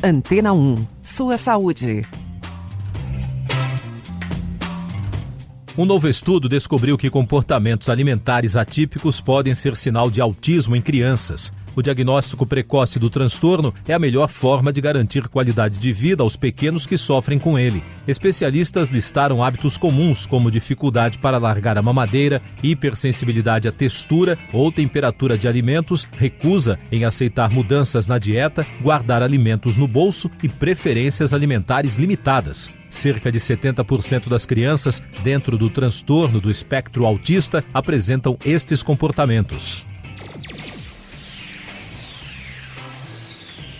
Antena 1. Sua saúde. Um novo estudo descobriu que comportamentos alimentares atípicos podem ser sinal de autismo em crianças. O diagnóstico precoce do transtorno é a melhor forma de garantir qualidade de vida aos pequenos que sofrem com ele. Especialistas listaram hábitos comuns, como dificuldade para largar a mamadeira, hipersensibilidade à textura ou temperatura de alimentos, recusa em aceitar mudanças na dieta, guardar alimentos no bolso e preferências alimentares limitadas. Cerca de 70% das crianças dentro do transtorno do espectro autista apresentam estes comportamentos.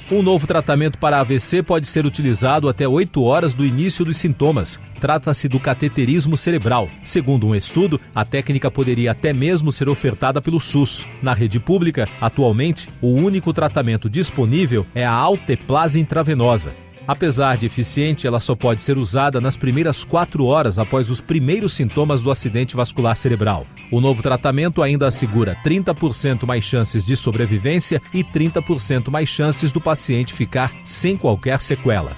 Um novo tratamento para AVC pode ser utilizado até 8 horas do início dos sintomas. Trata-se do cateterismo cerebral. Segundo um estudo, a técnica poderia até mesmo ser ofertada pelo SUS. Na rede pública, atualmente, o único tratamento disponível é a alteplase intravenosa. Apesar de eficiente, ela só pode ser usada nas primeiras 4 horas após os primeiros sintomas do acidente vascular cerebral. O novo tratamento ainda assegura 30% mais chances de sobrevivência e 30% mais chances do paciente ficar sem qualquer sequela.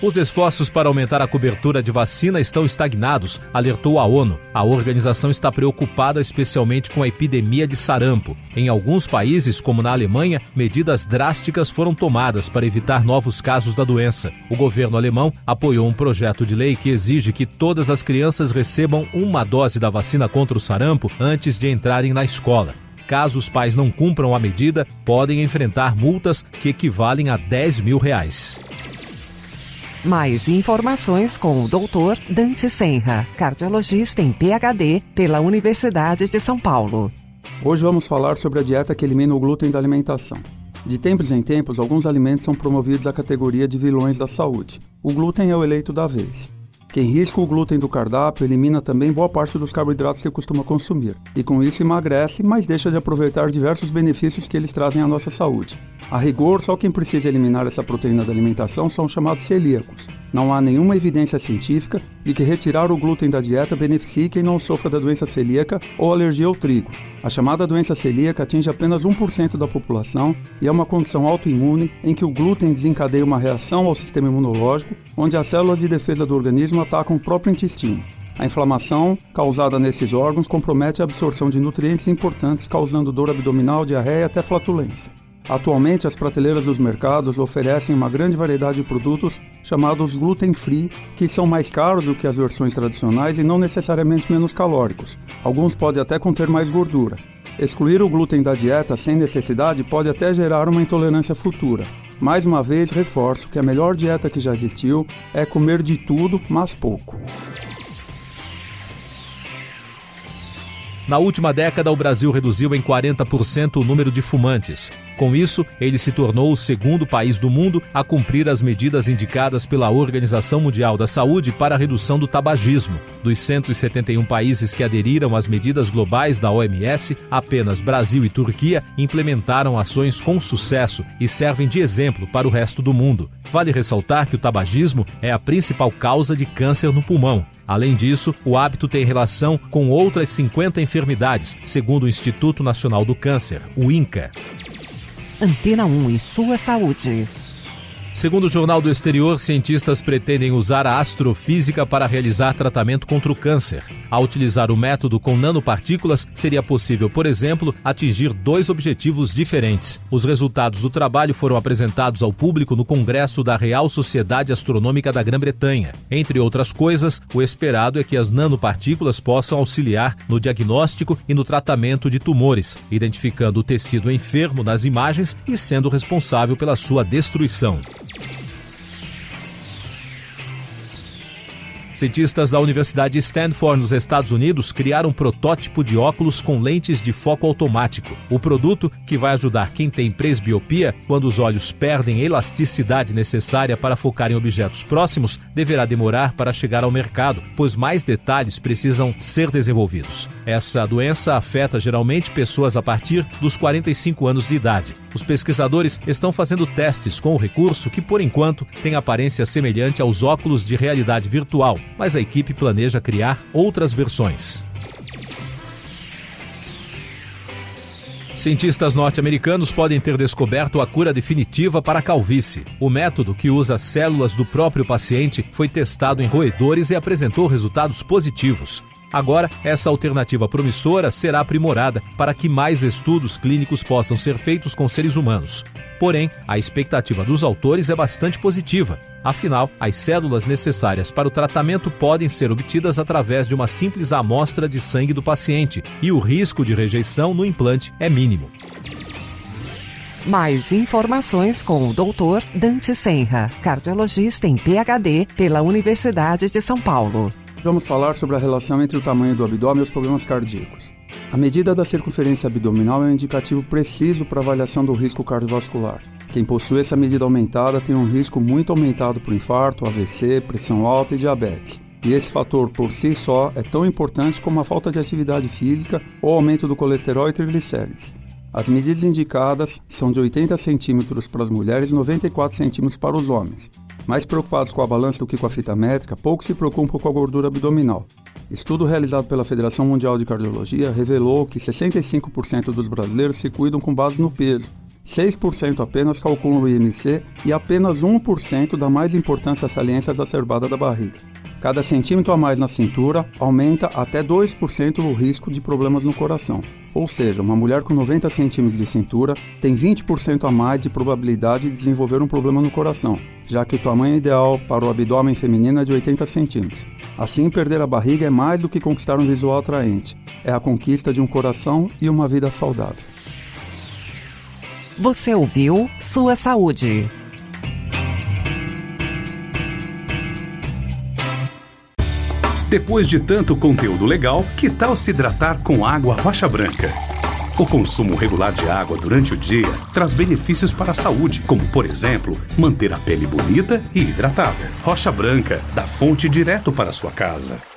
Os esforços para aumentar a cobertura de vacina estão estagnados, alertou a ONU. A organização está preocupada especialmente com a epidemia de sarampo. Em alguns países, como na Alemanha, medidas drásticas foram tomadas para evitar novos casos da doença. O governo alemão apoiou um projeto de lei que exige que todas as crianças recebam uma dose da vacina contra o sarampo antes de entrarem na escola. Caso os pais não cumpram a medida, podem enfrentar multas que equivalem a R$10 mil. Mais informações com o Dr. Dante Senra, cardiologista em PhD pela Universidade de São Paulo. Hoje vamos falar sobre a dieta que elimina o glúten da alimentação. De tempos em tempos, alguns alimentos são promovidos à categoria de vilões da saúde. O glúten é o eleito da vez. Quem risca o glúten do cardápio elimina também boa parte dos carboidratos que costuma consumir, e com isso emagrece, mas deixa de aproveitar diversos benefícios que eles trazem à nossa saúde. A rigor, só quem precisa eliminar essa proteína da alimentação são os chamados celíacos. Não há nenhuma evidência científica de que retirar o glúten da dieta beneficie quem não sofra da doença celíaca ou alergia ao trigo. A chamada doença celíaca atinge apenas 1% da população e é uma condição autoimune em que o glúten desencadeia uma reação ao sistema imunológico, onde as células de defesa do organismo atacam o próprio intestino. A inflamação causada nesses órgãos compromete a absorção de nutrientes importantes, causando dor abdominal, diarreia e até flatulência. Atualmente, as prateleiras dos mercados oferecem uma grande variedade de produtos chamados gluten-free, que são mais caros do que as versões tradicionais e não necessariamente menos calóricos. Alguns podem até conter mais gordura. Excluir o glúten da dieta sem necessidade pode até gerar uma intolerância futura. Mais uma vez, reforço que a melhor dieta que já existiu é comer de tudo, mas pouco. Na última década, o Brasil reduziu em 40% o número de fumantes. Com isso, ele se tornou o segundo país do mundo a cumprir as medidas indicadas pela Organização Mundial da Saúde para a redução do tabagismo. Dos 171 países que aderiram às medidas globais da OMS, apenas Brasil e Turquia implementaram ações com sucesso e servem de exemplo para o resto do mundo. Vale ressaltar que o tabagismo é a principal causa de câncer no pulmão. Além disso, o hábito tem relação com outras 50 enfermidades, segundo o Instituto Nacional do Câncer, o INCA. Antena 1 e sua saúde. Segundo o Jornal do Exterior, cientistas pretendem usar a astrofísica para realizar tratamento contra o câncer. Ao utilizar o método com nanopartículas, seria possível, por exemplo, atingir 2 objetivos diferentes. Os resultados do trabalho foram apresentados ao público no Congresso da Real Sociedade Astronômica da Grã-Bretanha. Entre outras coisas, o esperado é que as nanopartículas possam auxiliar no diagnóstico e no tratamento de tumores, identificando o tecido enfermo nas imagens e sendo responsável pela sua destruição. Cientistas da Universidade de Stanford, nos Estados Unidos, criaram um protótipo de óculos com lentes de foco automático. O produto, que vai ajudar quem tem presbiopia, quando os olhos perdem a elasticidade necessária para focar em objetos próximos, deverá demorar para chegar ao mercado, pois mais detalhes precisam ser desenvolvidos. Essa doença afeta geralmente pessoas a partir dos 45 anos de idade. Os pesquisadores estão fazendo testes com o recurso que, por enquanto, tem aparência semelhante aos óculos de realidade virtual, mas a equipe planeja criar outras versões. Cientistas norte-americanos podem ter descoberto a cura definitiva para a calvície. O método, que usa células do próprio paciente, foi testado em roedores e apresentou resultados positivos. Agora, essa alternativa promissora será aprimorada para que mais estudos clínicos possam ser feitos com seres humanos. Porém, a expectativa dos autores é bastante positiva. Afinal, as células necessárias para o tratamento podem ser obtidas através de uma simples amostra de sangue do paciente e o risco de rejeição no implante é mínimo. Mais informações com o Dr. Dante Senra, cardiologista em PhD pela Universidade de São Paulo. Vamos falar sobre a relação entre o tamanho do abdômen e os problemas cardíacos. A medida da circunferência abdominal é um indicativo preciso para a avaliação do risco cardiovascular. Quem possui essa medida aumentada tem um risco muito aumentado por infarto, AVC, pressão alta e diabetes. E esse fator por si só é tão importante como a falta de atividade física ou aumento do colesterol e triglicérides. As medidas indicadas são de 80 centímetros para as mulheres e 94 centímetros para os homens. Mais preocupados com a balança do que com a fita métrica, poucos se preocupam com a gordura abdominal. Estudo realizado pela Federação Mundial de Cardiologia revelou que 65% dos brasileiros se cuidam com base no peso, 6% apenas calculam o IMC e apenas 1% dá mais importância à saliência exacerbada da barriga. Cada centímetro a mais na cintura aumenta até 2% o risco de problemas no coração. Ou seja, uma mulher com 90 centímetros de cintura tem 20% a mais de probabilidade de desenvolver um problema no coração, já que o tamanho ideal para o abdômen feminino é de 80 centímetros. Assim, perder a barriga é mais do que conquistar um visual atraente. É a conquista de um coração e uma vida saudável. Você ouviu Sua Saúde. Depois de tanto conteúdo legal, que tal se hidratar com água Rocha Branca? O consumo regular de água durante o dia traz benefícios para a saúde, como, por exemplo, manter a pele bonita e hidratada. Rocha Branca, da fonte direto para a sua casa.